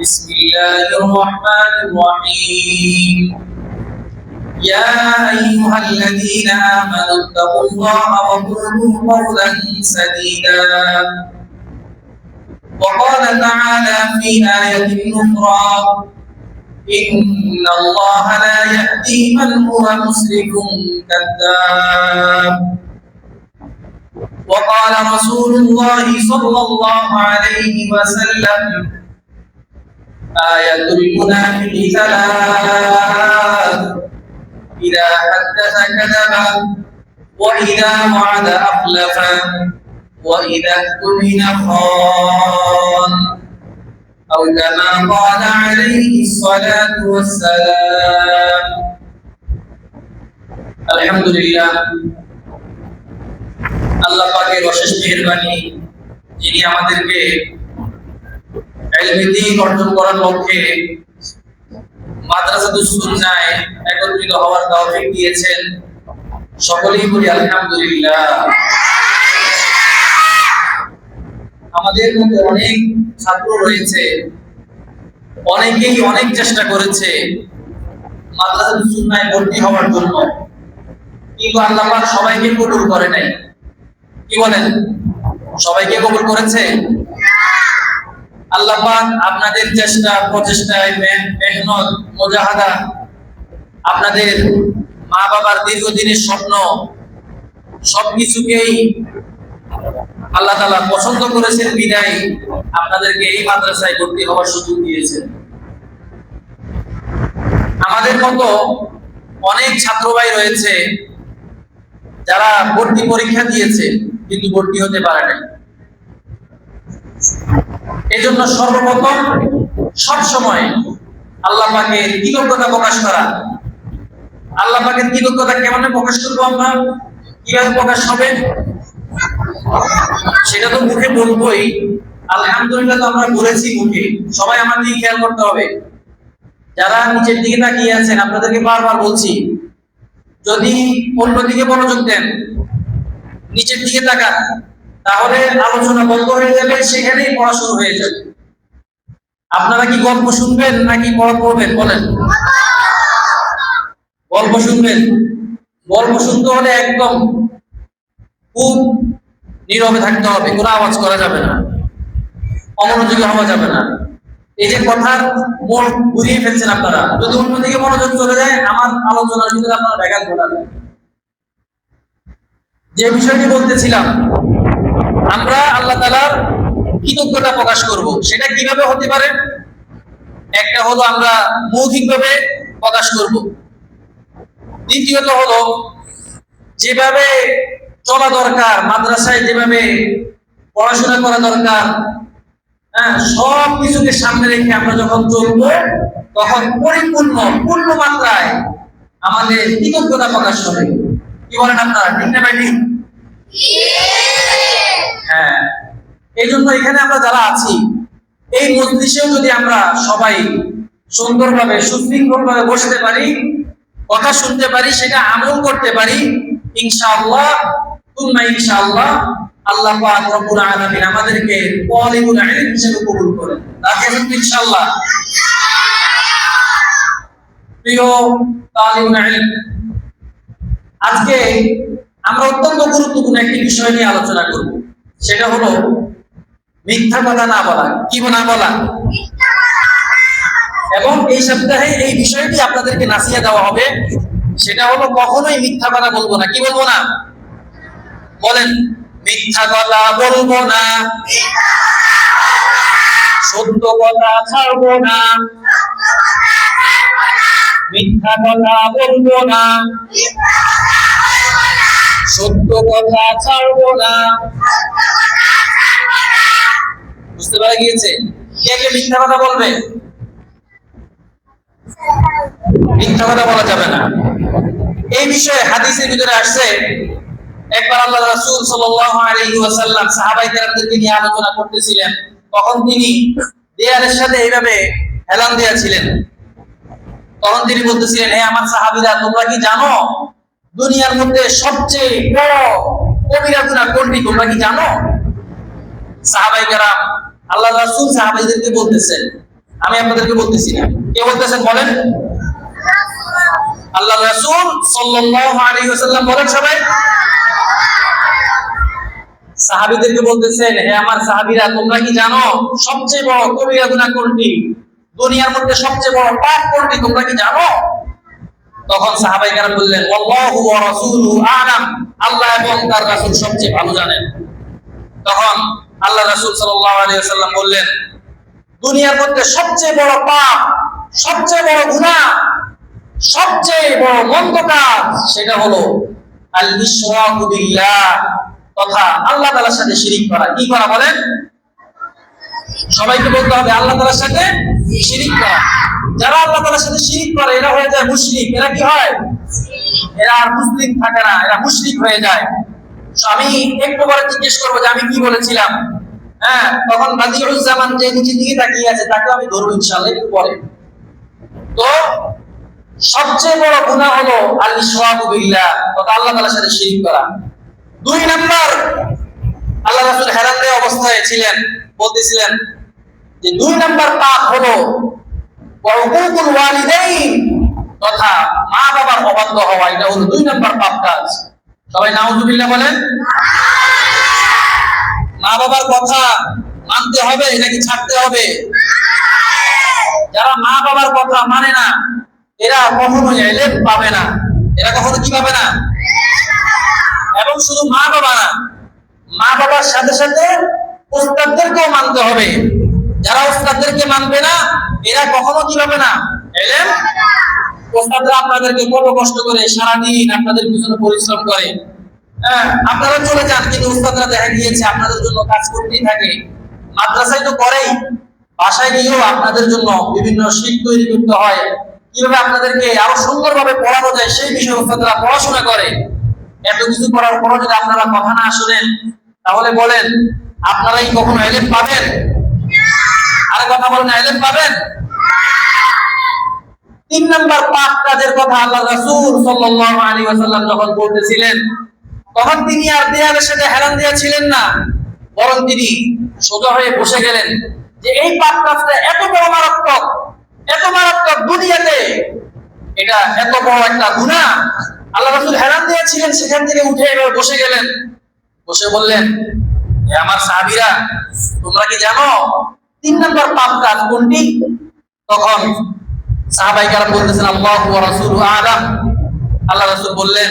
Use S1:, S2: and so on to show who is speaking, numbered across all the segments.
S1: بسم الله الرحمن الرحيم يا أيها الذين آمنوا اتقوا الله وقولوا قولا سديدا وقال تعالى في آية أخرى إن الله لا يهدي من هو مسرف كذاب وقال رسول الله صلى الله عليه وسلم آية المنافق ثلاث إذا حدث كذب وإذا وعد أخلف وإذا اؤتمن خان أو كما قال عليه الصلاة والسلام الحمد لله আল্লাহ পাকের অশেষ মেহেরবানি যিনি আমাদেরকে ইলমে দ্বীন অর্জন করার লক্ষ্যে মাদ্রাসাতুস সুন্নাহ একত্রিত হওয়ার তৌফিক দিয়েছেন। সকলেই বলি আলহামদুলিল্লাহ। আমাদের মধ্যে অনেক ছাত্র রয়েছে, অনেকেই অনেক চেষ্টা করেছে মাদ্রাসাতুস সুন্নাহ ভর্তি হওয়ার জন্য, কিন্তু আল্লাহ পাক সবাইকে কবুল করে নাই। কি বলেন? সবাইকে কবুল করেছে? আল্লাহ পাক আপনাদের চেষ্টা প্রচেষ্টায় মেহনত মুজাহাদা, আপনাদের মা বাবার দীর্ঘদিনের স্বপ্ন সবকিছুকেই আল্লাহ তাআলা পছন্দ করেছেন বিদায় আপনাদেরকে এই মাদ্রাসায় ভর্তি হওয়ার সুযোগ দিয়েছেন। আমাদের মতো অনেক ছাত্র ভাই রয়েছে যারা ভর্তি পরীক্ষা দিয়েছে কিন্তু ভর্তি হতে পারে নাই। এজন্য সর্বপ্রথম সব সময় আল্লাহ পাকের কৃতজ্ঞতা প্রকাশ করা। আল্লাহ পাকের কৃতজ্ঞতা কেমন প্রকাশ করবো আমরা? কিভাবে প্রকাশ হবে? সেটা তো মুখে বলবোই, আলহামদুলিল্লাহ তো আমরা বলেছি মুখে, সবাই আমার দিকে খেয়াল করতে হবে। যারা নিচের দিকে তাকিয়ে আছেন আপনাদেরকে বারবার বলছি, যদি অন্যদিকে মনোযোগ দেন, নিচের দিকে তাকান, তাহলে আলোচনা বন্ধ হয়ে যাবে, সেখানেই পড়া শুরু হয়ে যাবে। আপনারা কি গল্প শুনবেন নাকি পড়া পড়বেন? বলেন। গল্প শুনবেন। গল্প শুনতে হলে একদম খুব নীরবে থাকতে হবে, কোনো আওয়াজ করা যাবে না, অমনোযোগী হওয়া যাবে না। এই যে কথার মোড় ঘুরিয়ে ফেলছেন আপনারা, যদি অন্যদিকে মনোযোগ চলে যায় আমার আলোচনার ভিতরে আপনারা ব্যাঘাত ঘটাবেন। যে বিষয়টি বলতেছিলাম, আমরা আল্লাহ তাআলার কৃতজ্ঞতা প্রকাশ করব। সেটা কিভাবে হতে পারে? একটা হলো আমরা মৌখিকভাবে প্রকাশ করব, দ্বিতীয়ত হলো যেভাবে চলা দরকার, মাদ্রাসায় যেভাবে পড়াশোনা করা দরকার, সব কিছুকে সামনে রেখে আমরা যখন চলবো তখন পরিপূর্ণ পূর্ণ মাত্রায় আমাদের কৃতজ্ঞতা প্রকাশ হবে। কি বলেন আপনারা? ঠিক না ভাই? ঠিক। হ্যাঁ, এই জন্য এখানে আমরা যারা আছি এই মজলিসেও যদি আমরা সবাই সুন্দরভাবে সুশৃঙ্খলভাবে বসতে পারি, কথা শুনতে পারি, সেটা আমল করতে পারি, ইনশাআল্লাহ তুম্মা ইনশাআল্লাহ আল্লাহ পাক রব্বুল আলামিন আমাদেরকে তালিবুল ইলম হিসেবে কবুল করেন। রাজি আছেন ইনশাআল্লাহ? প্রিয় তালিবুল ইলম, আজকে আমরা অত্যন্ত গুরুত্বপূর্ণ একটি বিষয় নিয়ে আলোচনা করব। সেটা হলো মিথ্যা কথা না বলা। কি না বলা? এবং এই সপ্তাহে এই বিষয়টি আপনাদেরকে নাসিহা দেওয়া হবে। সেটা হলো কখনোই মিথ্যা কথা বলবো না। কি বলবো না? বলেন। মিথ্যা কথা বলবো না, সত্য কথা ছাড়বো না। মিথ্যা কথা বলবো না, সত্য কথা ছাড়বো না। বুঝতে পারা গিয়েছে? কে কে মিথ্যা কথা বলবে? মিথ্যা কথা বলা যাবে না। এই বিষয়ে হাদিসের ভিতরে আসছে, একবার আল্লাহ রাসূল সাল্লাল্লাহু আলাইহি ওয়াসাল্লাম সাহাবায়ে কেরামদেরকে নিয়ে আলোচনা করতেছিলেন, তখন তিনি দেয়ালের সাথে এইভাবে হেলান দিয়েছিলেন। তখন তিনি বলতেছিলেন, হে আমার সাহাবীরা, তোমরা কি জানো দুনিয়ার মধ্যে সবচেয়ে বড় কবিরা গুনাহ কোনটি? তোমরা কি জানো? সাহাবায়ে কেরাম আল্লাহ রাসূল সাহাবাইদেরকে বলতেছেন, আমি আপনাদেরকে বলতেছি না। কে বলতেছেন বলেন? আল্লাহ রাসূল সাল্লাল্লাহু আলাইহি ওয়াসাল্লাম বলেন সবাই। সাহাবীদেরকে বলতেছেন, হে আমার সাহাবীরা, তোমরা কি জানো সবচেয়ে বড় কবিরা গুনাহ কোনটি? দুনিয়ার মধ্যে সবচেয়ে বড় পাপ কোনটি তোমরা কি জানো? তখন সাহাবায়ে কেরাম বললেন, আল্লাহু ওয়া রাসূলুহু আ'লাম, আল্লাহ এবং তার রাসূল সবচেয়ে ভালো জানেন। তখন আল্লাহ রাসূল সাল্লাল্লাহু আলাইহি ওয়াসাল্লাম বললেন, দুনিয়ার মধ্যে সবচেয়ে বড় পাপ, সবচেয়ে বড় গুনাহ, সবচেয়ে বড় মন্দ কাজ সেটা হলো আল ইশরাকু বিল্লাহ, তথা আল্লাহ তাআলার সাথে শিরিক করা। কি করা বলেন? সবাইকে বলতে হবে আল্লাহ তাআলার সাথে শিরিক করা। যারা আল্লাহ তাআলার সাথে শিরিক করে এরা হয়ে যায় মুশরিক। এরা কি হয়? এরা আর মুসলিম থাকে না, এরা মুশরিক হয়ে যায়। আমি একটু পরে জিজ্ঞেস করবো যে আমি কি বলেছিলাম। হ্যাঁ, তখন বাদিউজ্জামান যে নিচের দিকে তাকিয়ে আছে তাকে আমি ধরবো ইনশাআল্লাহ একটু পরে। তো সবচেয়ে বড় গুনাহ হলো আল ইশরাকু বিল্লাহ, তথা আল্লাহ তাআলার সাথে শিরিক করা। 2 নাম্বার, আল্লাহ রাসূল হেরান দেওয়া অবস্থায় ছিলেন, বলতেছিলেন যে 2 নাম্বার পাপ হলো উকুকুল ওয়ালিদাইন, তথা মা বাবার অবাধ্য হওয়া। এটা হলো 2 নাম্বার পাপ কাজ। সবাই নাউযুবিল্লাহ বলেন। মা বাবার কথা মানতে হবে নাকি ছাড়তে হবে? যারা মা বাবার কথা মানে না এরা কখনো ইলম পাবে না। এরা কখনো কি পাবে না? এবং শুধু মা বাবা না, মা বাবার সাথে সাথে উস্তাদদেরকেও মানতে হবে। যারা উস্তাদদেরকে মানবে না এরা কখনো কি পাবে না? ইলম। উস্তাদরা আপনাদেরকে কত কষ্ট করে সারাদিন আপনাদের পিছনে পরিশ্রম করে, হ্যাঁ, আপনারা চলে যান, কিন্তু উস্তাদরা দেখা গিয়েছে আপনাদের জন্য কাজ করতেই থাকে। মাদ্রাসায় তো করেই, বাসায় গিয়েও আপনাদের জন্য বিভিন্ন শীট তৈরি করতে হয়, কিভাবে আপনাদেরকে আরো সুন্দরভাবে পড়ানো যায় সেই বিষয়ে উস্তাদরা পড়াশোনা করে। এত কিছু করার পরও যদি আপনারা কথা না শুনেন তাহলে বলেন আপনারাই কখনো ইলম পাবেন? আর কথা বলেন, ইলম পাবেন? 3 নাম্বার পাপ কাজের কথা আল্লাহ রাসূল সাল্লাল্লাহু আলাইহি ওয়াসাল্লাম যখন বলতেছিলেন তখন তিনি আর দেয়ালের সাথে হেলান দিয়া ছিলেন না, বরং তিনি সোজা হয়ে বসে গেলেন যে এই পাপ কাজটা এত বড় মারাত্মক, এত মারাত্মক দুনিয়াতে, এটা এত বড় একটা গুনাহ। আল্লাহ রাসূল হেলান দিয়া ছিলেন, সেখান থেকে উঠে এবার বসে গেলেন। বসে বললেন, হে আমার সাহাবীরা, তোমরা কি জানো 3 নাম্বার পাপ কাজ কোনটি? তখন সাহাবায়ে কেরাম বলতেছেন, আল্লাহু ওয়া রাসূলুহু আ'লাম। আল্লাহ রাসূল বললেন,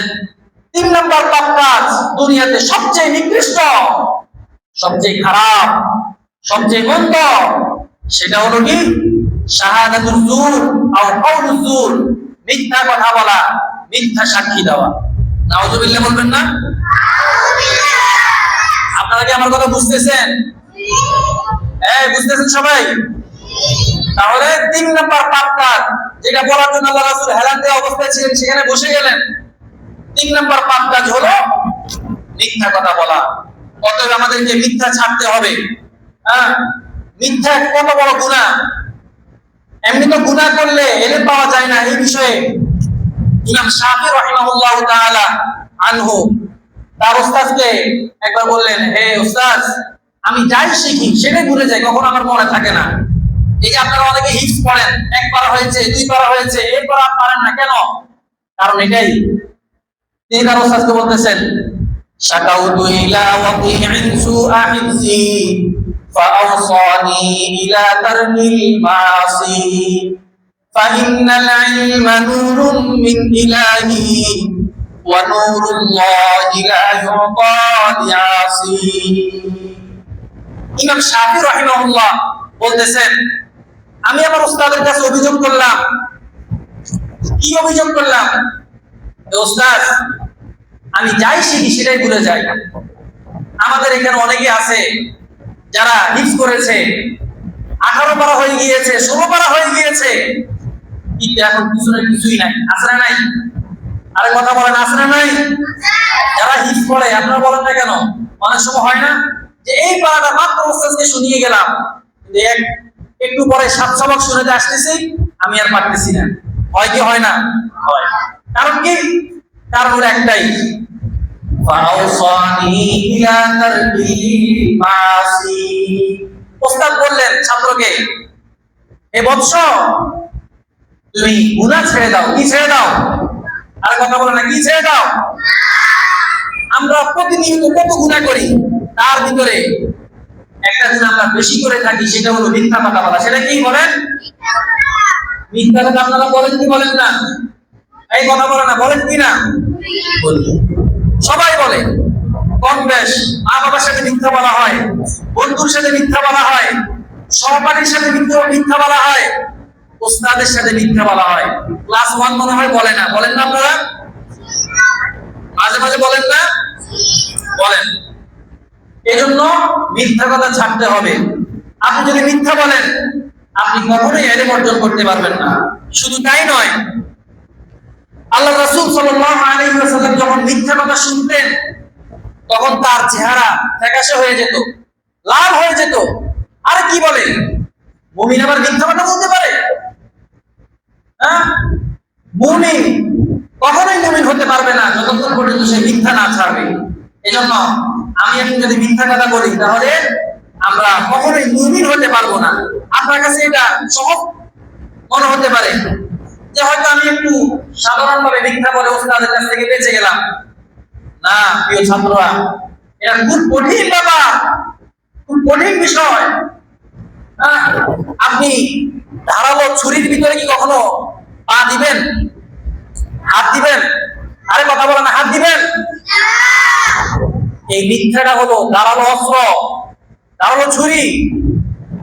S1: 3 নাম্বার পাপ কাজ দুনিয়াতে সবচেয়ে নিকৃষ্ট, সবচেয়ে খারাপ, সবচেয়ে মন্দ, সেটা হলো কি? শাহাদাতুল যুর আও কাউলুজ যুর, মিথ্যা কথা বলা, মিথ্যা সাক্ষী দেওয়া। নাউযুবিল্লাহ বলবেন না? আপনারা কি আমার কথা বুঝতেছেন? এই বুঝতেছেন সবাই? তাহলে 3 নাম্বার পাপ কাজ যেটা বলার জন্য আল্লাহ রাসূল হেলান দেওয়া অবস্থায় ছিলেন সেখানে বসে গেলেন। 3 নাম্বার পাপ কাজ হলো মিথ্যা কথা বলা। অতএব আমাদেরকে মিথ্যা ছাড়তে হবে। হ্যাঁ, মিথ্যা কত বড় গুনাহ। এমনি তো গুনাহ করলে ইলম পাওয়া যায় না। এই বিষয়ে ইমাম শাফি রাহিমাহুল্লাহু তাআলা আনহু তার উস্তাদকে একবার বললেন, হে উস্তাদ, আমি যাই শিখি সেটাই ভুলে যাই, কখনো আমার মনে থাকে না। এই যে আপনারা অনেকে হিফজ পড়েন, 1 পারা হয়েছে, 2 পারা হয়েছে, এরপর আর পারেন না কেন? কারণ এটাই। তিনি তার উস্তাদকে বলতেছেন, শাকাউতু ইলা ওয়াকি'in সুআ হিফজি ফাআওসানি ইলা তারকিল মাসি ফাইন্নাল ইলমা নূরুম মিন ইলাহি ওয়া নূরুল্লাহি লা ইউতা লিআসি। ইমাম শাফি রাহিমাহুল্লাহ বলতেছেন, আমি আমার উস্তাদের কাছে অভিযোগ করলাম। কি অভিযোগ করলাম? উস্তাদ, আমি যাই শিখি সেটাই ভুলে যাই। আমাদের এখানে অনেকে আছে যারা হিফজ করেছে, 18 পারা হয়ে গিয়েছে, 16 পারা হয়ে গিয়েছে, কিন্তু এখন পিছনে কিছুই নাই। আছে না নাই? আরে কথা বলেন, আছে না নাই? যারা হিফজ করে আপনারা বলেন না কেন? অনেক সময় হয় না যে এই পারাটা মাত্র উস্তাদকে শুনিয়ে গেলাম, একটু পরে 7 সবক শুনেতে আসতেছি, আমি আর পারতেছি না। হয় কি হয় না? হয়। কারণ কি? কারণ ওর একটাই, ফাউসানি ইলা তারকিল মাসি। উস্তাদ বললেন ছাত্রকে হে বৎস, তুমি গুনাহ ছেড়ে দাও। কি ছেড়ে দাও? আর কথা বলে না, কি ছেড়ে দাও? আমরা প্রতিনিয়ত কত গুনাহ করি, তার ভিতরে একটা দিন আমরা বেশি করে থাকি, সেটা হলো মিথ্যা কথা বলা। সেটা কি বলেন? মিথ্যা কথা আপনারা বলেন কি বলেন না? এই কথা বলে না, বলেন কি না? সবাই বলে, কম বেশ। মা বাবার সাথে মিথ্যা বলা হয়, বন্ধুর সাথে মিথ্যা বলা হয়, সহপাঠীর সাথে মিথ্যা বলা হয়, ওস্তাদের সাথে মিথ্যা বলা হয়। ক্লাস 1 মনে হয় বলে না, বলেন না আপনারা? মাঝে মাঝে বলেন না? বলেন। এজন্য মিথ্যা কথা ছাড়তে হবে। আপনি যদি মিথ্যা বলেন, আপনি কখনোই ইলম অর্জন করতে পারবেন না। শুধু তাই নয়, আল্লাহ রাসূল সাল্লাল্লাহু আলাইহি ওয়াসাল্লাম যখন মিথ্যা কথা শুনতেন, তখন তার চেহারা ফ্যাকাশে হয়ে যেত, লাল হয়ে যেত। আর কি বলে, মুমিন আবার মিথ্যা কথা বলতে পারে? হ্যাঁ, মুমিন কখনোই মুমিন হতে পারবে না যতক্ষণ পর্যন্ত সে মিথ্যা না ছাড়বে। এজন্য আমি এখন যদি মিথ্যা কথা বলি, তাহলে আমরা কখনোই মুমিন হতে পারবো না। আপনার কাছে এটা সহজ মনে হতে পারে যে হয়তো আমি একটু সাধারণভাবে মিথ্যা বলে ওস্তাদের কাছ থেকে বেঁচে গেলাম। না প্রিয় ছাত্ররা, এটা খুব কঠিন ব্যাপার, খুব কঠিন বিষয়। আপনি ধারালো ছুরির ভিতরে কি কখনো পা দিবেন? হাত দিবেন? আরে কথা বলেন, হাত দিবেন? এই মিথ্যাটা হলো ধারালো অস্ত্র, ধারালো ছুরি।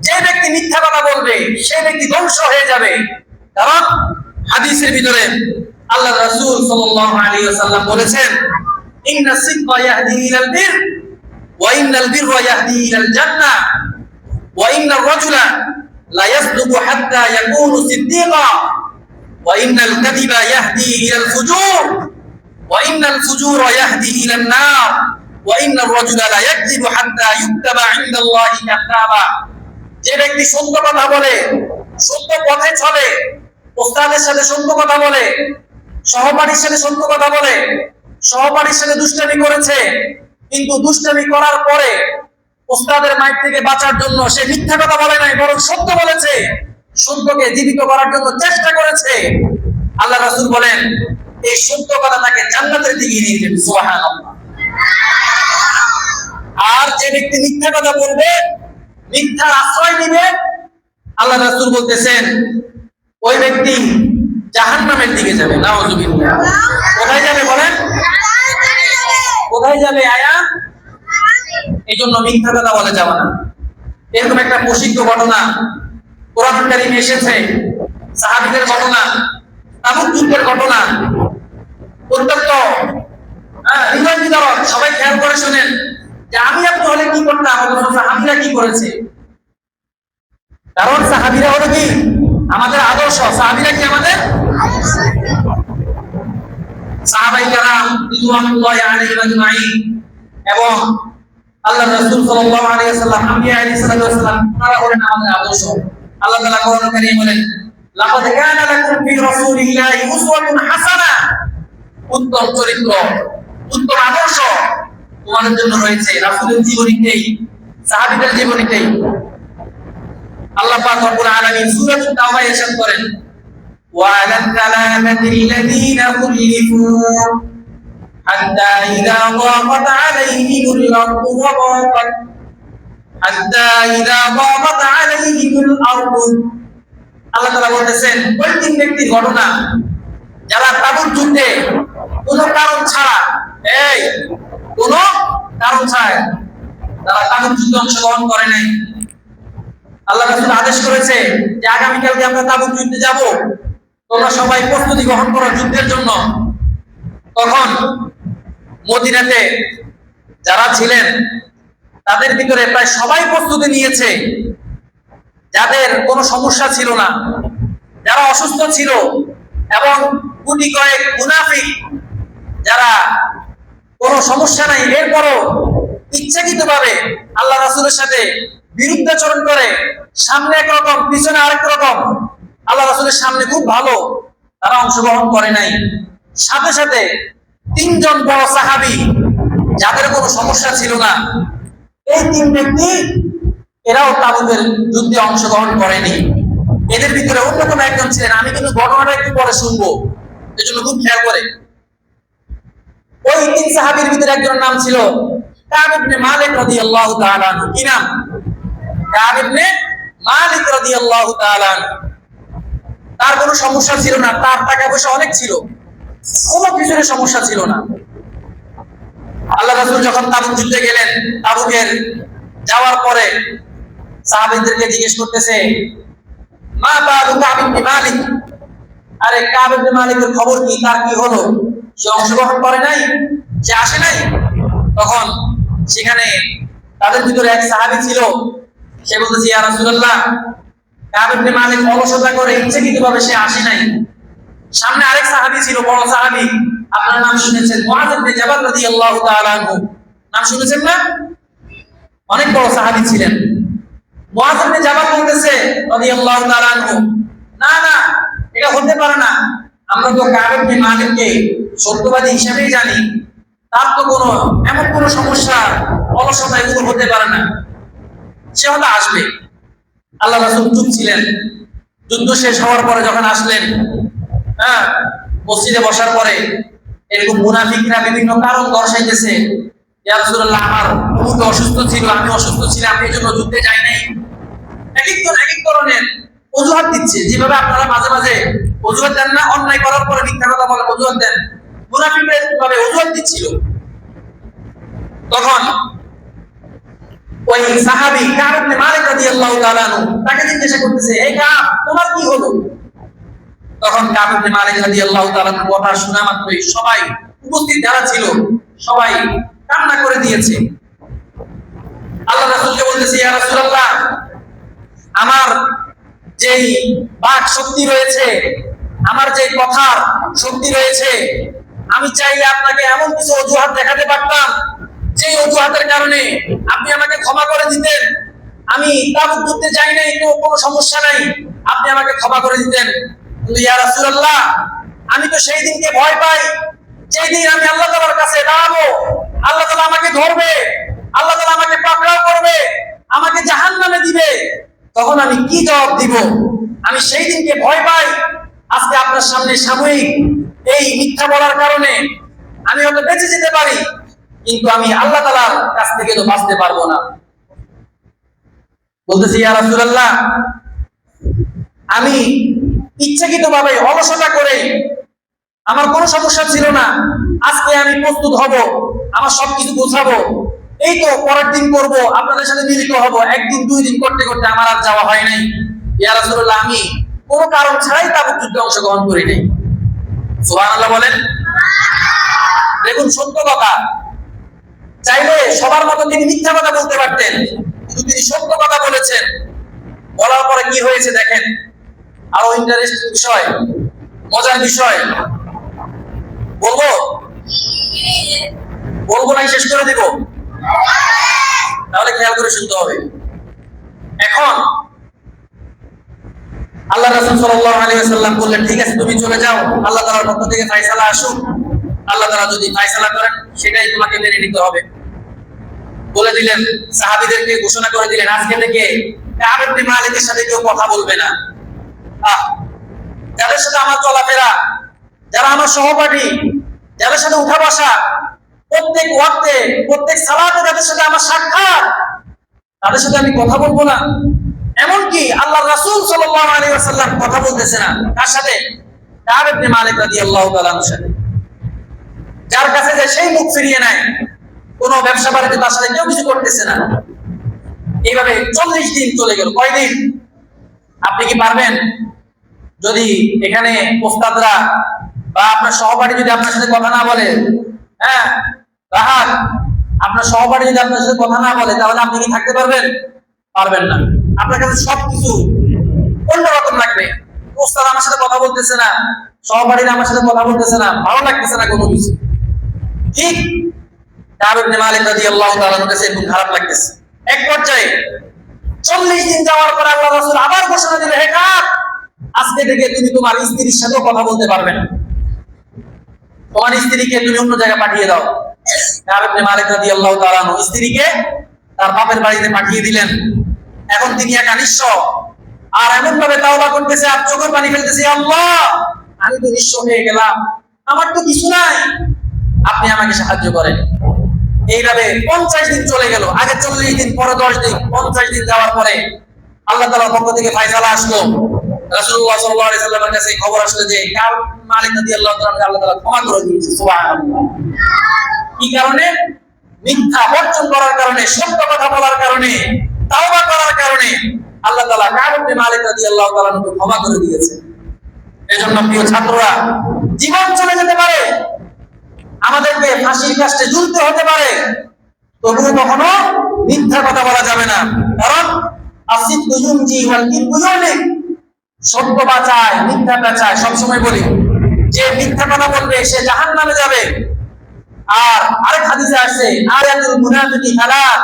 S1: যে ব্যক্তি মিথ্যা কথা বলবে, সে ব্যক্তি ধ্বংস হয়ে যাবে। কারণ হাদিসের ভিতরে আল্লাহ রাসূল সাল্লাল্লাহু আলাইহি ওয়াসাল্লাম বলেছেন, ইন্না সিদকা ইয়াহদি ইলাল বির ওয়া ইন্নাল বিররা ইয়াহদি ইলাল জান্নাহ ওয়া ইন্নার রাজুলা লা ইয়াসদুকু হাত্তা ইয়াকুনু সিদ্দীকা ওয়া ইন্নাল কাযিবা ইয়াহদি ইলাল ফুজুর ওয়া ইন্নাল ফুজুরা ইয়াহদি ইলান নার ওয়া ইন্নার রাজুলা লা ইয়াকযিবু হাত্তা ইউকতাবা ইনদাল্লাহি কাযাবা। যে ব্যক্তি সত্য কথা বলে, সত্য পথে চলে, ওস্তাদের সাথে সত্য কথা বলে, সহপাঠীর সাথে সত্য কথা বলে, সহপাঠীর সাথে দুষ্টামি করেছে, কিন্তু দুষ্টামি করার পরে ওস্তাদের মাইর থেকে বাঁচার জন্য সে মিথ্যা কথা বলে নাই, বরং সত্য বলেছে, সত্যকে জীবিত করার জন্য চেষ্টা করেছে, আল্লাহ রাসূল বলেন এই সত্য কথা তাকে জান্নাতের দিকে নিয়ে যাবে। সুবহানাল্লাহ। আর যে ব্যক্তি মিথ্যা কথা বলবে, মিথ্যার আশ্রয় নিবে, আল্লাহ রাসূল বলতেছেন ওই ব্যক্তি জাহান্নামের দিকে যাবে। নাউযুবিল্লাহ। কোথায় যাবে বলেন? কোথায় যাবে আয়া? এই জন্য মিথ্যা কথা বলা যাবে না। এরকম একটা প্রসিদ্ধ ঘটনা কোরআন কারীমে এসেছে, সাহাবীদের ঘটনা, তাবুক যুদ্ধের ঘটনা। অত্যন্ত হৃদয় বিদারক। সবাই খেয়াল করে শুনেন যে আমি আপনি হলে কি করতাম, অথচ সাহাবীরা কি করেছে। কারণ সাহাবীরা হলো কি আমাদের আদর্শ। সাহাবীরা কি আমাদের সাহাবায়ে কেরাম রিদওয়ানুল্লাহি আলাইহিম আজমাইন এবং আল্লাহ রাসূল সাল্লাল্লাহু আলাইহি ওয়াসাল্লাম, আম্বিয়া আলাইহিস সালাতু ওয়াসসালাম, তারা হলেন আমাদের আদর্শ। আল্লাহ তাআলা কোরআন কারীমে বলেন, লাকাদ কানা লাকুম ফি রাসূলিল্লাহি উসওয়াতুন হাসানাহ। উত্তম চরিত্র, উত্তম আদর্শ তোমাদের জন্য রয়েছে রাসূলের জীবনীতেই, সাহাবীদের জীবনীতেই। আল্লাহ পাক রব্বুল আলামিন সূরা তাওবায় ইরশাদ করেন, ওয়া আলাল কালামাতিল্লাযীনা খুলিফু হাত্তা ইযা ضاقت عليهم الأرض وضاقت حتى إذا ضاقت عليهم الأرض। আল্লাহ তাআলা বলতেছেন ওই তিন ব্যক্তির ঘটনা যারা তাবুক যুদ্ধে কোনো কারণ ছাড়া, কোনো কারণ ছাড়া তারা তাবুক যুদ্ধে অংশগ্রহণ করে নাই। আল্লাহ রাসূল আদেশ করেছে যে আগামীকালকে আমরা তাবুক যুদ্ধে যাব, তোমরা সবাই প্রস্তুতি গ্রহণ করো যুদ্ধের জন্য। তখন মদিনাতে যারা ছিলেন তাদের ভিতরে প্রায় সবাই প্রস্তুতি নিয়েছে। যাদের কোনো সমস্যা ছিল না, যারা অসুস্থ ছিল, এবং গুটি কয়েক মুনাফিক যারা কোনো সমস্যা নাই, এরপরও ইচ্ছাকৃতভাবে আল্লাহ রাসূলের সাথে বিরুদ্ধাচরণ করে, সামনে একরকম পিছনে আরেক রকম। আল্লাহ রাসূলের সামনে খুব ভালো, তারা অংশগ্রহণ করে নাই। সাথে সাথে তিনজন বড় সাহাবী যাদের কোনো সমস্যা ছিল না, এই তিন ব্যক্তি এরাও তাবুকের যুদ্ধে অংশগ্রহণ করেনি। এদের ভিতরে অন্যতম একজন ছিলেন। আমি কিন্তু ঘটনাটা একটু পরে শুনবো, এজন্য খুব খেয়াল করে। ওই তিন সাহাবীর ভিতরে একজনের নাম ছিল কাব ইবনে মালিক রাদিয়াল্লাহু তাআলা আনহু। কি নাম? কাব ইবনে মালিক রাদিয়াল্লাহু তাআলা আনহু। তার কোনো সমস্যা ছিল না, তার টাকা পয়সা অনেক ছিল, কোনো কিছুর সমস্যা ছিল না। আল্লাহ রাসূল যখন তাবুক যুদ্ধে গেলেন, তাবুকের যাওয়ার পরে সাহাবীদেরকে জিজ্ঞেস করতেছে, মা বালু কাব ইবনে মালিক, আরে কাব ইবনে মালিকের খবর কি, তার কি হলো? সে অংশগ্রহণ করে নাই, সে আসে নাই? তখন সেখানে তাদের ভিতরে এক সাহাবী ছিল, সে বলতেছে, ইয়া রাসূলুল্লাহ, কাব ইবনে মালিক অলসতা করে ইচ্ছাকৃতভাবে সে আসে নাই। সামনে আরেক সাহাবী ছিল, বড় সাহাবী, আপনার নাম শুনেছেন, মুআয ইবনে জাবাল রাদিয়াল্লাহু তাআলা আনহু। নাম শুনেছেন না? অনেক বড় সাহাবী ছিলেন। মুআয ইবনে জাবাল বলতেছে রাদিয়াল্লাহু তাআলা আনহু, না না, এটা হতে পারে না, আমরা তো কাব ইবনে মালিককে সত্যবাদী হিসেবেই জানি, তার তো কোনো এমন কোনো সমস্যা অলসতা এগুলো হতে পারে না, সে হয়তো আসবে। আল্লাহ রাসূল চুপ ছিলেন। যুদ্ধ শেষ হওয়ার পরে যখন আসলেন, মসজিদে বসার পরে এরকম মুনাফিকরা বিভিন্ন কারণ দর্শাইতেছে, ইয়া রাসূলুল্লাহ, আমার অমুক অসুস্থ ছিল, আমি অসুস্থ ছিলাম, এই জন্য যুদ্ধে যাই নাই। এক এক ধরনের অজুহাত দিচ্ছে। যেভাবে আপনারা মাঝে মাঝে অজুহাত দেন না, অন্যায় করার পরে মিথ্যা কথা বলে অজুহাত দেন, মুনাফিকরা এভাবে অজুহাত দিচ্ছিল। তখন ওই সাহাবী কাব ইবনে মালিক রাদিয়াল্লাহু তাআলা আনহু তাকে জিজ্ঞাসা করতেছে, এই কাব, তোমার কি হলো? তখন কাব ইবনে মালিক রাদিয়াল্লাহু তাআলা কথা শোনা মাত্রই সবাই উপস্থিত যারা ছিল সবাই কান্না করে দিয়েছে। আল্লাহ রাসূলকে বলতেছে, ইয়া রাসূলুল্লাহ, আমার যেই বাক শক্তি রয়েছে, আমার যেই কথার শক্তি রয়েছে, আমি চাইলে আপনাকে এমন কিছু অজুহাত দেখাতে পারতাম, যে অজুহাতের কারণে আপনি আমাকে ক্ষমা করে দিতেন। আমি তাবুক যুদ্ধে যাই নাই, তো কোনো সমস্যা নাই, আপনি আমাকে ক্ষমা করে দিতেন। কিন্তু ইয়া রাসূলুল্লাহ, আমি তো সেই দিনকে ভয় পাই, যেই দিন আমি আল্লাহ তাআলার কাছে দাঁড়াবো, আল্লাহ তাআলা আমাকে ধরবে, আল্লাহ তাআলা আমাকে পাকড়াও করবে, আমাকে জাহান্নামে দিবে, তখন আমি কি জবাব দিব? আমি সেই দিনকে ভয় পাই। আজকে আপনার সামনে সাময়িক এই মিথ্যা বলার কারণে আমি হয়তো বেঁচে যেতে পারি, কিন্তু আমি আল্লাহ তাআলার কাছ থেকে তো বাঁচতে পারবো না। বলতেছি, ইয়া রাসূলুল্লাহ, আমি ইচ্ছাকৃতভাবে অলসতা করে, আমার কোনো সমস্যা ছিল না, আজকে আমি প্রস্তুত হব, আমার সবকিছু গোছাবো, এই তো পরের দিন করব, আপনাদের সাথে মিলিত হব, একদিন দুই দিন করতে করতে আমার আর যাওয়া হয় নাই। ইয়া রাসূলুল্লাহ, আমি কোনো কারণ ছাড়াই তাবুক যুদ্ধে অংশগ্রহণ করি নাই। সুবহানাল্লাহ বলেন। দেখুন, সত্য কথা, চাইলে সবার মতো তিনি মিথ্যা কথা বলতে পারতেন, কিন্তু তিনি সত্য কথা বলেছেন। বলার পরে কি হয়েছে দেখেন, আরো ইন্টারেস্টিং বিষয়, মজার বিষয় বলবো, বলবো নাই শেষ করে দিব? তাহলে খেয়াল করে শুনতে হবে। এখন আল্লাহ রাসূল সাল্লাল্লাহু আলাইহি ওয়াসাল্লাম বললেন, ঠিক আছে, তুমি চলে যাও, আল্লাহ তাআলার পক্ষ থেকে ফয়সালা আসুক, আল্লাহ তাআলা যদি ফয়সালা করেন সেটাই তোমাকে মেনে নিতে হবে। বলে দিলেন, সাহাবীদেরকে ঘোষণা করে দিলেন, আজকে থেকে কাব ইবনে মালিকের সাথে কেউ কথা বলবে না। যাদের সাথে আমার চলাফেরা, যারা আমার সহপাঠী, যাদের সাথে উঠা বসা, প্রত্যেক ওয়াক্তে প্রত্যেক সালাতে যাদের সাথে আমার সাক্ষাৎ, তাদের সাথে আমি কথা বলবো না। এমনকি আল্লাহ রাসূল সাল্লাল্লাহু আলাইহি ওয়াসাল্লাম কথা বলতেছে না কার সাথে? কাব ইবনে মালিক রাদিয়াল্লাহু তাআলা আনহু সাথে, যার কাছে যে সেই মুখ ফিরিয়ে নেয়, কোন ব্যবসা বাণিজ্য তার সাথে কেউ কিছু করতেছে না। এইভাবে 40 দিন চলে গেল। কয়দিন? আপনি কি পারবেন, যদি এখানে ওস্তাদরা বা আপনার সহপাঠী যদি আপনার সাথে কথা না বলে, রাহাত, আপনার সহপাঠী যদি আপনার সাথে কথা না বলে, তাহলে আপনি কি থাকতে পারবেন? পারবেন না। আপনার কাছে সবকিছু অন্যরকম লাগবে। ওস্তাদ আমার সাথে কথা বলতেছে না, সহপাঠীরা আমার সাথে কথা বলতেছে না, ভালো লাগতেছে না কোনো কিছু। ঠিক কাব ইবনে মালিক রাদিয়াল্লাহু তাআলার কাছে একটু খারাপ লাগতেছে। এক পর্যায়ে 40 দিন যাওয়ার পর আল্লাহ রাসূল আবার ঘোষণা দিলেন, হে কাব, আজকে থেকে তুমি তোমার স্ত্রীর সাথে কথা বলতে পারবে না, তোমার স্ত্রীকে তুমি অন্য জায়গায় পাঠিয়ে দাও। কাব ইবনে মালিক রাদিয়াল্লাহু তাআলা স্ত্রীকে তার বাপের বাড়িতে পাঠিয়ে দিলেন। এখন তিনি একা নিঃস্ব, আর এমন ভাবে তাওবা করতেছে আর চোখের পানি ফেলতেছে, আল্লাহ আমি তো নিঃস্ব হয়ে গেলাম, আমার তো কিছু নাই, আপনি আমাকে সাহায্য করেন। এইভাবে 50 দিন চলে গেল, আগে 40 দিন, পরে 10 দিন, 50 দিন যাওয়ার পরে আল্লাহ তাআলার পক্ষ থেকে ফয়সালা আসলো। রাসূলুল্লাহ সাল্লাল্লাহু আলাইহি ওয়াসাল্লামের কাছে খবর আসলো যে কাব মালিক রাদিয়াল্লাহু তাআলা আল্লাহ তাআলা ক্ষমা করে দিয়েছে। সুবহানাল্লাহ। কি কারণে? মিথ্যা বর্জন করার কারণে, সত্য কথা বলার কারণে, তাওবা করার কারণে আল্লাহ তাআলা কাব মালিক রাদিয়াল্লাহু তাআলাকে ক্ষমা করে দিয়েছে। এজন্য প্রিয় ছাত্ররা, জীবন চলে যেতে পারে, আমাদেরকে ফাঁসির কাস্টে ঝুলতে হতে পারে, তবুও কখনো মিথ্যা কথা বলা যাবে না। কারণ আসিদকু ইউনজি ওয়াল কিযবু ইউহলিক, সত্য বাঁচায়, মিথ্যা বাঁচায়। সবসময় বলি, যে মিথ্যা কথা বলবে সে জাহান্নামে যাবে। আর আরেক হাদিসে আসছে, আয়াতুল মুনাফিকি সালাত,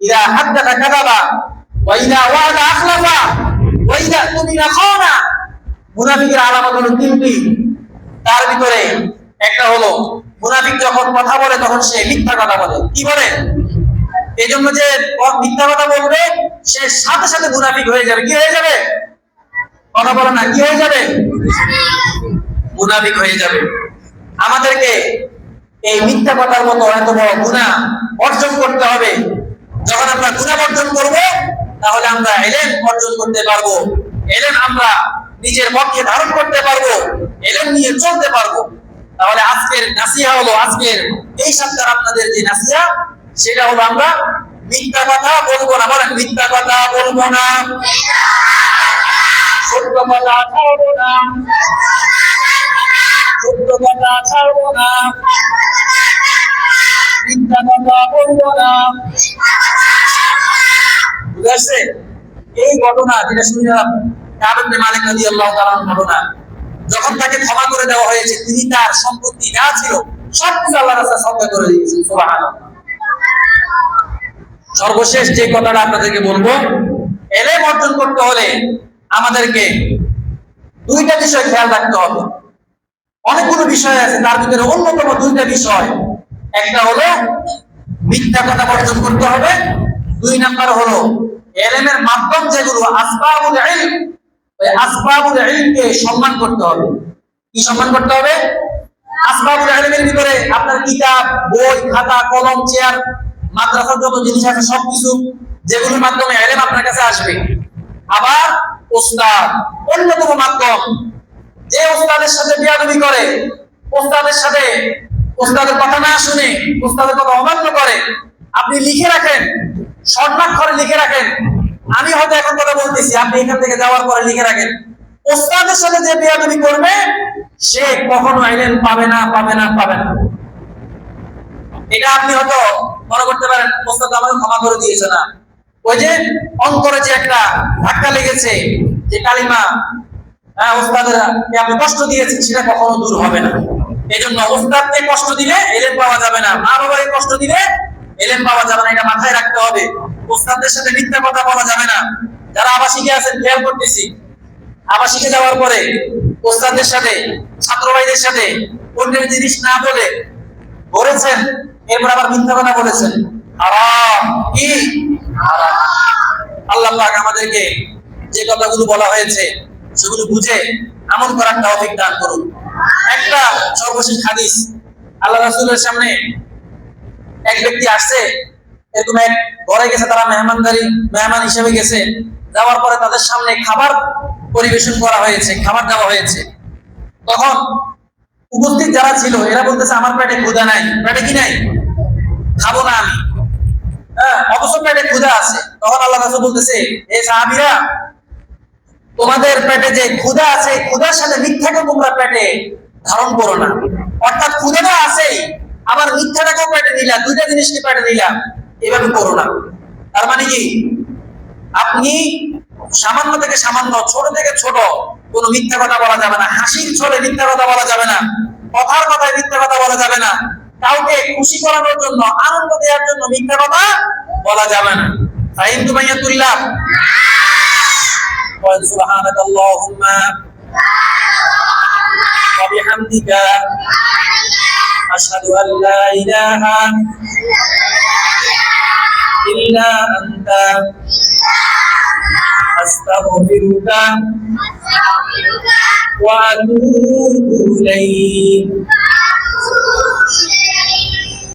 S1: ইযা হাদাথা কাযাবা ওয়া ইযা ওয়া'আদা আখলাফা ওয়া ইযা তুমিনা খানা। মুনাফিকের আলামত হলো তিনটি। তার ভিতরে একটা হলো মুনাফিক যখন কথা বলে তখন সে মিথ্যা কথা বলে। কি বলে? এই জন্য যে মিথ্যা কথা বলবে সে সাথে সাথে মুনাফিক হয়ে যাবে। কি হয়ে যাবে? কথা বলে না, কি হয়ে যাবে? মুনাফিক হয়ে যাবে। আমাদেরকে এই মিথ্যা কথার মতো এত বড় গুনাহ অর্জন করতে হবে। যখন আমরা গুনাহ অর্জন করব, তাহলে আমরা ইলম অর্জন করতে পারবো। ইলম আমরা নিজের পক্ষে ধারণ করতে পারবো, ইলম নিয়ে চলতে পারবো। তাহলে আজকের নাসিহা হলো, আজকের এই সপ্তাহে আপনাদের যে নাসিহা, সেটা হলো আমরা মিথ্যা কথা বলবো না। বলেন, মিথ্যা কথা বলবো না, সত্য কথা ছাড়বো না, সত্য কথা ছাড়বো না, মিথ্যা কথা বলবো না। বুঝাচ্ছে? এই ঘটনা যেটা শুনলাম, কাব ইবনে মালিক রাদিয়াল্লাহু তাআলার ঘটনা, যখন তাকে ক্ষমা করে দেওয়া হয়েছে, তিনি তার সম্পত্তি যা ছিল সবকিছু আল্লাহর রাস্তায় সদকা করে দিয়েছেন। সুবহানাল্লাহ। সর্বশেষ যে কথাটা আপনাদেরকে বলবো, ইলম অর্জন করতে হলে আমাদেরকে দুইটা বিষয় খেয়াল রাখতে হবে। অনেকগুলো বিষয় আছে, তার ভিতরে অন্যতম দুইটা বিষয়। একটা হলো মিথ্যা কথা বর্জন করতে হবে, 2 নাম্বার হলো ইলমের মাধ্যম যেগুলো আসবাবুল ইলম, ওই আসবাবুল ইলমকে সম্মান করতে হবে। কি সম্মান করতে হবে? আসবাবুল ইলমের ভিতরে আপনার কিতাব, বই, খাতা, কলম, চেয়ার, মাদ্রাসার যত জিনিস আছে সবকিছু, যেগুলোর মাধ্যমে ইলম আপনার কাছে আসবে। আবার ওস্তাদ অন্যতম মাধ্যম। যে ওস্তাদের সাথে বিয়াদবি করে, ওস্তাদের সাথে, ওস্তাদের কথা না শুনে, ওস্তাদের কথা অমান্য করে, আপনি লিখে রাখেন, স্বর্ণাক্ষরে লিখে রাখেন। আমি হয়তো এখন কথা বলতেছি, আপনি এখান থেকে যাওয়ার পরে লিখে রাখেন। ওস্তাদের সাথে যে বিয়াদবি করবে সে কখনো ইলম পাবে না, পাবে না, পাবে না। এটা আপনি হয়তো মনে করতে পারেন ওস্তাদ আমাকে ক্ষমা করে দিয়েছে না, ওই যে অন্তরে যে একটা ধাক্কা লেগেছে, যে কালিমা ওস্তাদের আপনি কষ্ট দিয়েছেন, সেটা কখনো দূর হবে না। এই জন্য ওস্তাদকে কষ্ট দিলে ইলম পাওয়া যাবে না, মা বাবাকে কষ্ট দিলে ইলম পাওয়া যাবে না। এটা মাথায় রাখতে হবে। ওস্তাদের সাথে মিথ্যা কথা বলা যাবে না। যারা আবাসিকে আছেন খেয়াল করতেছি, আবাসিকে যাওয়ার পরে ওস্তাদের সাথে, ছাত্র ভাইদের সাথে অন্যের জিনিস না বলে বলেছেন, এরপর আবার মিথ্যা কথা বলেছেন, হারাম। কি হারাম? আল্লাহ পাক আমাদেরকে যে কথাগুলো বলা হয়েছে সেগুলো বুঝে আমল করার তৌফিক দান করুন। একটা সর্বশেষ হাদিস, আল্লাহ রাসূলের সামনে এক ব্যক্তি আসছে, এরকম এক ঘরে গেছে, তারা মেহমান হিসেবে গেছে। যাওয়ার পরে তাদের সামনে খাবার পরিবেশন করা হয়েছে, খাবার দেওয়া হয়েছে। তখন উপস্থিত যারা ছিল এরা বলতেছে, আমার পেটে ক্ষুধা নাই। পেটে কি নাই? খাবো না আমি। অবশ্য পেটে ক্ষুধা আছে। তখন আল্লাহ রাসূল বলতেছে, হে সাহাবীরা, তোমাদের পেটে যে ক্ষুধা আছে, ক্ষুধার সাথে মিথ্যাকে তোমরা পেটে ধারণ করো না। অর্থাৎ ক্ষুধাটা আছেই, আবার মিথ্যাটাকেও পেটে নিলা, দুইটা জিনিসকে পেটে নিলা, এভাবে করো না। তার মানে কি? আপনি সামান্য থেকে সামান্য, ছোট থেকে ছোট কোনো মিথ্যা কথা বলা যাবে না। হাসির ছলে মিথ্যা কথা বলা যাবে না, কথার কথায় মিথ্যা কথা বলা যাবে না, কাউকে খুশি করানোর জন্য, আনন্দ দেওয়ার জন্য মিথ্যা কথা বলা যাবে না। ফাইনতু মাইয়াতুল্লাহ ওয়া সুবহানাকাল্লাহুম্মা ওয়া বিহামদিকা আশহাদু আল লা ইলাহা ইল্লা আনতা আস্তাগফিরুকা ওয়া আতুবু ইলাইক।